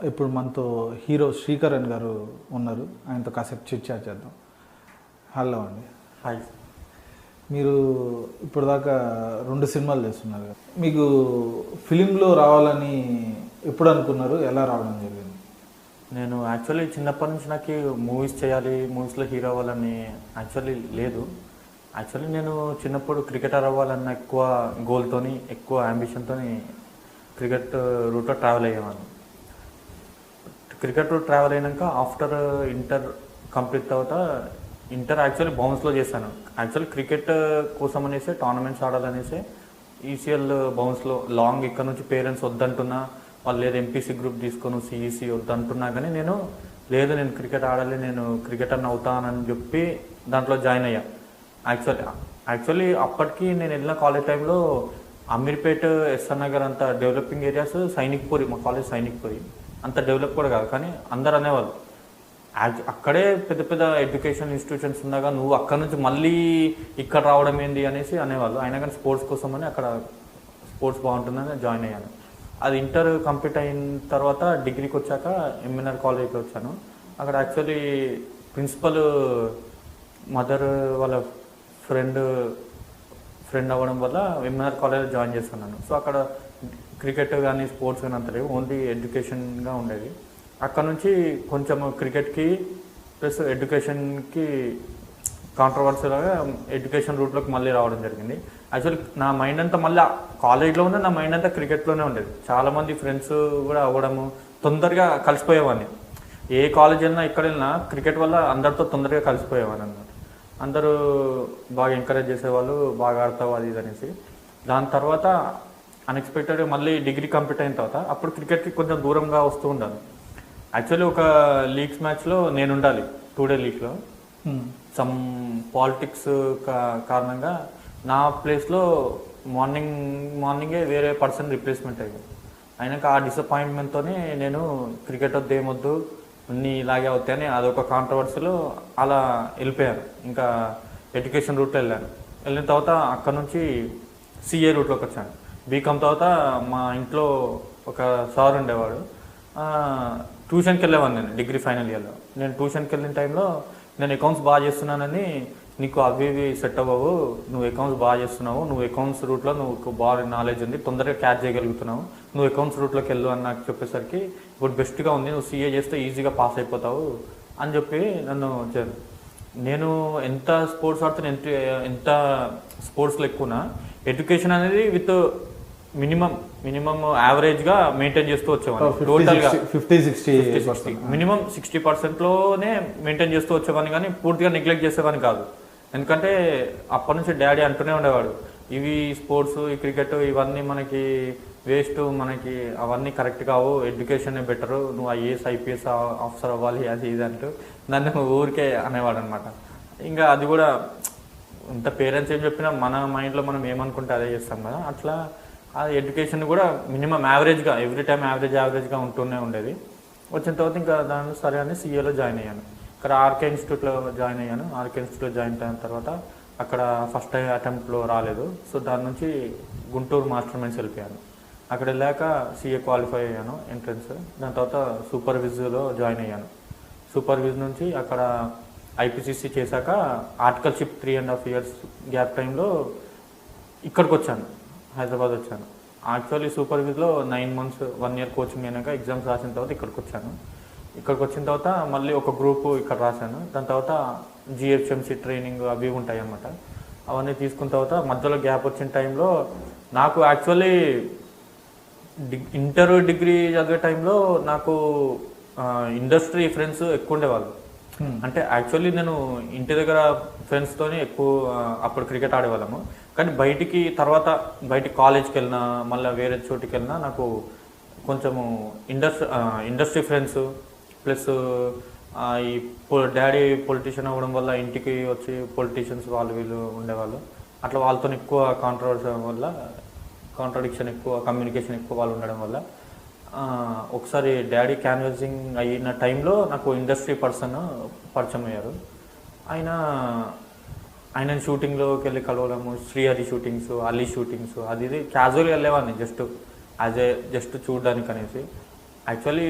ఇప్పుడు మనతో హీరో శ్రీకరణ్ గారు ఉన్నారు. ఆయనతో కాసేపు చిట్చాట్ చేద్దాం. హలో అండి. హాయ్. మీరు ఇప్పుడు దాకా 2 సినిమాలు చేస్తున్నారు కదా, మీకు ఫిలింలో రావాలని ఎప్పుడు అనుకున్నారు? ఎలా రావడం జరిగింది? నేను యాక్చువల్లీ చిన్నప్పటి నుంచి నాకు మూవీస్ చేయాలి, మూవీస్లో హీరో అవ్వాలని యాక్చువల్లీ లేదు. యాక్చువల్లీ నేను చిన్నప్పుడు క్రికెటర్ అవ్వాలన్న ఎక్కువ గోల్తోని, ఎక్కువ అంబిషన్తోని క్రికెట్ రూట్లో ట్రావెల్ అయ్యేవాను. క్రికెట్ రూట్ ట్రావెల్ అయినాక ఆఫ్టర్ ఇంటర్ కంప్లీట్ తర్వాత ఇంటర్ యాక్చువల్లీ బౌన్స్లో చేశాను. యాక్చువల్లీ క్రికెట్ కోసం అనేసి టోర్నమెంట్స్ ఆడాలనేసి ఈసీఎల్ బౌన్స్లో లాంగ్ ఇక్కడ నుంచి పేరెంట్స్ వద్దంటున్నా, వాళ్ళు లేదు ఎంపీసీ గ్రూప్ తీసుకొని సిఈసీ వద్దంటున్నా కానీ నేను క్రికెట్ ఆడాలి, నేను క్రికెటర్ అవుతానని చెప్పి దాంట్లో జాయిన్ అయ్యా. యాక్చువల్లీ అప్పటికి నేను వెళ్ళిన కాలేజ్ టైంలో అమీర్పేట్, ఎస్ఆర్ నగర్ అంత డెవలపింగ్ ఏరియాస్, సైనిక్పురి, మా కాలేజ్ సైనిక్పురి అంత డెవలప్ కూడా కాదు. కానీ అందరు అనేవాళ్ళు అక్కడే పెద్ద పెద్ద ఎడ్యుకేషన్ ఇన్స్టిట్యూషన్స్ ఉండగా నువ్వు అక్కడ నుంచి మళ్ళీ ఇక్కడ రావడం ఏంది అనేసి అనేవాళ్ళు. అయినా కానీ స్పోర్ట్స్ కోసం అని అక్కడ స్పోర్ట్స్ బాగుంటుందని జాయిన్ అయ్యాను. అది ఇంటర్ కంప్లీట్ అయిన తర్వాత డిగ్రీకి వచ్చాక ఎంఎన్ఆర్ కాలేజ్కి వచ్చాను. అక్కడ యాక్చువల్లీ ప్రిన్సిపల్ మదర్ వాళ్ళ ఫ్రెండ్ అవ్వడం వల్ల ఎంఎన్ఆర్ కాలేజ్లో జాయిన్ చేస్తున్నాను. సో అక్కడ క్రికెట్ కానీ స్పోర్ట్స్ కానీ అంత లేవు, ఓన్లీ ఎడ్యుకేషన్గా ఉండేది. అక్కడ నుంచి కొంచెం క్రికెట్కి ప్లస్ ఎడ్యుకేషన్కి కాంట్రవర్సీలాగా ఎడ్యుకేషన్ రూట్లోకి మళ్ళీ రావడం జరిగింది. యాక్చువల్లీ నా మైండ్ అంతా మళ్ళీ కాలేజ్లోనే నా మైండ్ అంతా క్రికెట్లోనే ఉండేది. చాలామంది ఫ్రెండ్స్ కూడా అవ్వడము, తొందరగా కలిసిపోయేవాడిని. ఏ కాలేజ్ వెళ్ళినా ఎక్కడ వెళ్ళినా క్రికెట్ వల్ల అందరితో తొందరగా కలిసిపోయేవాడిని అన్నమాట. అందరూ బాగా ఎంకరేజ్ చేసేవాళ్ళు, బాగా ఆడతావు అది ఇది అనేసి. దాని తర్వాత అన్ఎక్స్పెక్టెడ్గా మళ్ళీ డిగ్రీ కంప్లీట్ అయిన తర్వాత అప్పుడు క్రికెట్కి కొంచెం దూరంగా వస్తూ ఉండాలి. యాక్చువల్లీ ఒక లీగ్స్ మ్యాచ్లో నేను ఉండాలి, 2 డే లీగ్లో. సమ్ పాలిటిక్స్ కారణంగా నా ప్లేస్లో మార్నింగే వేరే పర్సన్ రిప్లేస్మెంట్ అయ్యాను. అయినాక ఆ డిసప్పాయింట్మెంట్తోనే నేను క్రికెట్ వద్దు ఏమొద్దు అన్నీ ఇలాగే అవుతాయని అదొక కాంట్రవర్సీలో అలా వెళ్ళిపోయాను. ఇంకా ఎడ్యుకేషన్ రూట్లో వెళ్ళిన తర్వాత అక్కడ నుంచి సిఏ రూట్లోకి వచ్చాను. బీకామ్ తర్వాత మా ఇంట్లో ఒక సార్ ఉండేవాడు, ట్యూషన్కి వెళ్ళేవాడిని. నేను డిగ్రీ ఫైనల్ ఇయర్లో నేను ట్యూషన్కి వెళ్ళిన టైంలో నేను అకౌంట్స్ బాగా చేస్తున్నానని, నీకు అవి ఇవి సెట్ అవ్వవు, నువ్వు అకౌంట్స్ బాగా చేస్తున్నావు, నువ్వు అకౌంట్స్ రూట్లో నువ్వు బాగా నాలెడ్జ్ ఉంది, తొందరగా క్యాచ్ చేయగలుగుతున్నావు, నువ్వు అకౌంట్స్ రూట్లోకి వెళ్ళు అని నాకు చెప్పేసరికి ఇప్పుడు బెస్ట్గా ఉంది, నువ్వు సీఏ చేస్తే ఈజీగా పాస్ అయిపోతావు అని చెప్పి నన్ను వచ్చారు. నేను ఎంత స్పోర్ట్స్ ఆడుతున్నా, ఎంత స్పోర్ట్స్లో ఎక్కువనా ఎడ్యుకేషన్ అనేది విత్ మినిమం యావరేజ్గా మెయింటైన్ చేస్తూ వచ్చేవాడిని. టోటల్గా 50-60 మినిమం 60%లోనే మెయింటైన్ చేస్తూ వచ్చేవాడిని, కానీ పూర్తిగా నెగ్లెక్ట్ చేసేవాడిని కాదు. ఎందుకంటే అప్పటి నుంచి డాడీ అంటూనే ఉండేవాడు, ఇవి స్పోర్ట్స్, ఈ క్రికెట్ ఇవన్నీ మనకి వేస్ట్, మనకి అవన్నీ కరెక్ట్ కావు, ఎడ్యుకేషన్ బెటరు, నువ్వు ఐఏఎస్ ఐపీఎస్ ఆఫీసర్ అవ్వాలి అది ఇది అంటూ నన్ను ఊరికే అనేవాడు అనమాట. ఇంకా అది కూడా ఇంత పేరెంట్స్ ఏం చెప్పినా మన మైండ్లో మనం ఏమనుకుంటే అదే చేస్తాం కదా, అట్లా ఆ ఎడ్యుకేషన్ కూడా మినిమం యావరేజ్గా ఎవ్రీ టైం యావరేజ్గా ఉంటూనే ఉండేది. వచ్చిన తర్వాత ఇంకా దాని సరే అని సీఏలో జాయిన్ అయ్యాను. ఇక్కడ ఆర్కే ఇన్స్టిట్యూట్లో జాయిన్ అయ్యాను. ఆర్కే ఇన్స్టిట్యూట్లో జాయిన్ అయిన తర్వాత అక్కడ ఫస్ట్ అటెంప్ట్లో రాలేదు. సో దాని నుంచి గుంటూరు మాస్టర్ మైండ్స్ వెళ్ళిపోయాను. అక్కడ వెళ్ళాక సీఏ క్వాలిఫై అయ్యాను ఎంట్రన్స్. దాని తర్వాత సూపర్విజ్లో జాయిన్ అయ్యాను. సూపర్విజ్ నుంచి అక్కడ ఐపీసీసీ చేశాక ఆర్టికల్షిప్ 3.5 years గ్యాప్ టైంలో ఇక్కడికి వచ్చాను, హైదరాబాద్ వచ్చాను. యాక్చువల్లీ సూపర్విజ్లో 9 months 1 year కోచింగ్ అయినాక ఎగ్జామ్స్ రాసిన తర్వాత ఇక్కడికి వచ్చాను. ఇక్కడికి వచ్చిన తర్వాత మళ్ళీ ఒక గ్రూప్ ఇక్కడ రాశాను. దాని తర్వాత జిహెచ్ఎంసీ ట్రైనింగ్ అవి ఉంటాయి అన్నమాట. అవన్నీ తీసుకున్న తర్వాత మధ్యలో గ్యాప్ వచ్చిన టైంలో నాకు యాక్చువల్లీ ఇంటర్ డిగ్రీ చదివే టైంలో నాకు ఇండస్ట్రీ ఫ్రెండ్స్ ఎక్కువ ఉండేవాళ్ళు. అంటే యాక్చువల్లీ నేను ఇంటి దగ్గర ఫ్రెండ్స్తోని ఎక్కువ అప్పుడు క్రికెట్ ఆడేవాళ్ళము. కానీ బయటికి కాలేజ్కి వెళ్ళినా, మళ్ళీ వేరే చోటుకి వెళ్ళినా నాకు కొంచెము ఇండస్ట్రీ ఫ్రెండ్స్ ప్లస్ ఈ డాడీ పొలిటీషియన్ అవ్వడం వల్ల ఇంటికి వచ్చి పొలిటీషియన్స్ వాళ్ళు వీళ్ళు ఉండేవాళ్ళు. అట్లా వాళ్ళతో ఎక్కువ కాంట్రాడిక్షన్ ఎక్కువ, కమ్యూనికేషన్ ఎక్కువ వాళ్ళు ఉండడం వల్ల ఒకసారి డాడీ క్యాన్వాసింగ్ అయిన టైంలో నాకు ఇండస్ట్రీ పర్సన్ పరిచయం అయ్యారు. ఆయన షూటింగ్లోకి వెళ్ళి కలవడము, శ్రీహరి షూటింగ్స్, అలీ షూటింగ్స్ అది ఇది క్యాజువల్గా వెళ్ళేవాడిని జస్ట్ చూడడానికి అనేసి. యాక్చువల్లీ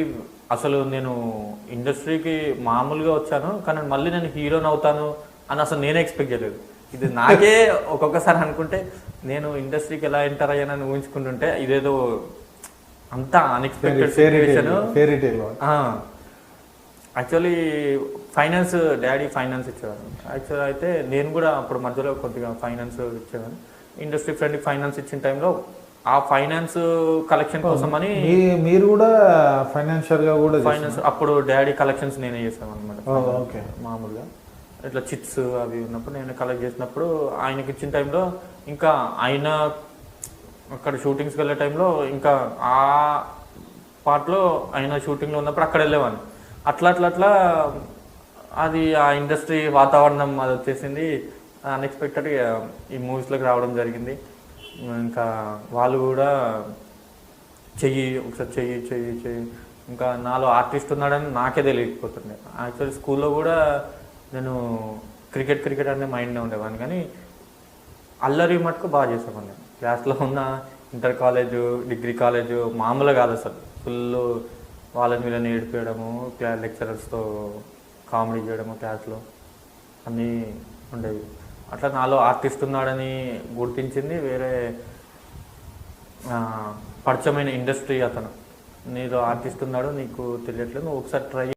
అసలు నేను ఇండస్ట్రీకి మామూలుగా వచ్చాను, కానీ మళ్ళీ నేను హీరోని అవుతాను అని అసలు నేనే ఎక్స్పెక్ట్ చేయలేదు. ఇది నాకే ఒక్కొక్కసారి అనుకుంటే నేను ఇండస్ట్రీకి ఎలా ఎంటర్ అయ్యానని ఊహించుకుంటుంటే ఇదేదో అంతా unexpected situation. Actually finance daddy finance ఇచ్చేవారు. యాక్చువల్ అయితే నేను కూడా అప్పుడు మధ్యలో కొద్దిగా ఫైనాన్స్ ఇచ్చేవాను. ఇండస్ట్రీ ఫ్రెండ్కి ఫైనాన్స్ ఇచ్చిన టైంలో ఆ ఫైనాన్స్ కలెక్షన్ కోసం అని మీరు కూడా ఫైనాన్షియల్ గా కూడా ఫైనాన్స్ అప్పుడు డాడీ కలెక్షన్స్ నేనే చేసాను అనమాట. ఓకే. మామూలుగా ఇట్లా చిట్స్ అవి ఉన్నప్పుడు నేను కలెక్ట్ చేసినప్పుడు ఆయనకి ఇచ్చిన టైంలో ఇంకా ఆయన అక్కడ షూటింగ్స్కి వెళ్ళే టైంలో ఇంకా ఆ పార్ట్లో ఆయన షూటింగ్లో ఉన్నప్పుడు అక్కడ వెళ్ళేవాడిని. అట్లా అట్లా అట్లా అది ఆ ఇండస్ట్రీ వాతావరణం అది వచ్చేసింది. అన్ఎక్స్పెక్టెడ్గా ఈ మూవీస్లోకి రావడం జరిగింది. ఇంకా వాళ్ళు కూడా ఒకసారి చెయ్యి ఇంకా నాలో ఆర్టిస్ట్ ఉన్నాడని నాకే తెలియకపోతుండే. యాక్చువల్లీ స్కూల్లో కూడా నేను క్రికెట్ అనే మైండ్నే ఉండేవాడిని, కానీ అల్లరి మటుకు బాగా చేసేవాడిని. క్లాస్లో ఉన్న ఇంటర్ కాలేజు, డిగ్రీ కాలేజు మామూలుగా కాదు అసలు. ఫుల్ వాళ్ళని వీళ్ళని ఏడిపించడము, లెక్చరర్స్తో కామెడీ చేయడము క్లాస్లో అన్నీ ఉండేవి. అట్లా నాలో ఆర్టిస్ట్ ఉన్నాడని గుర్తించింది వేరే పరిచయమైన ఇండస్ట్రీ అతను. నీలో ఆర్టిస్ట్ ఉన్నాడు, నీకు తెలియట్లేదు, నువ్వు ఒకసారి ట్రై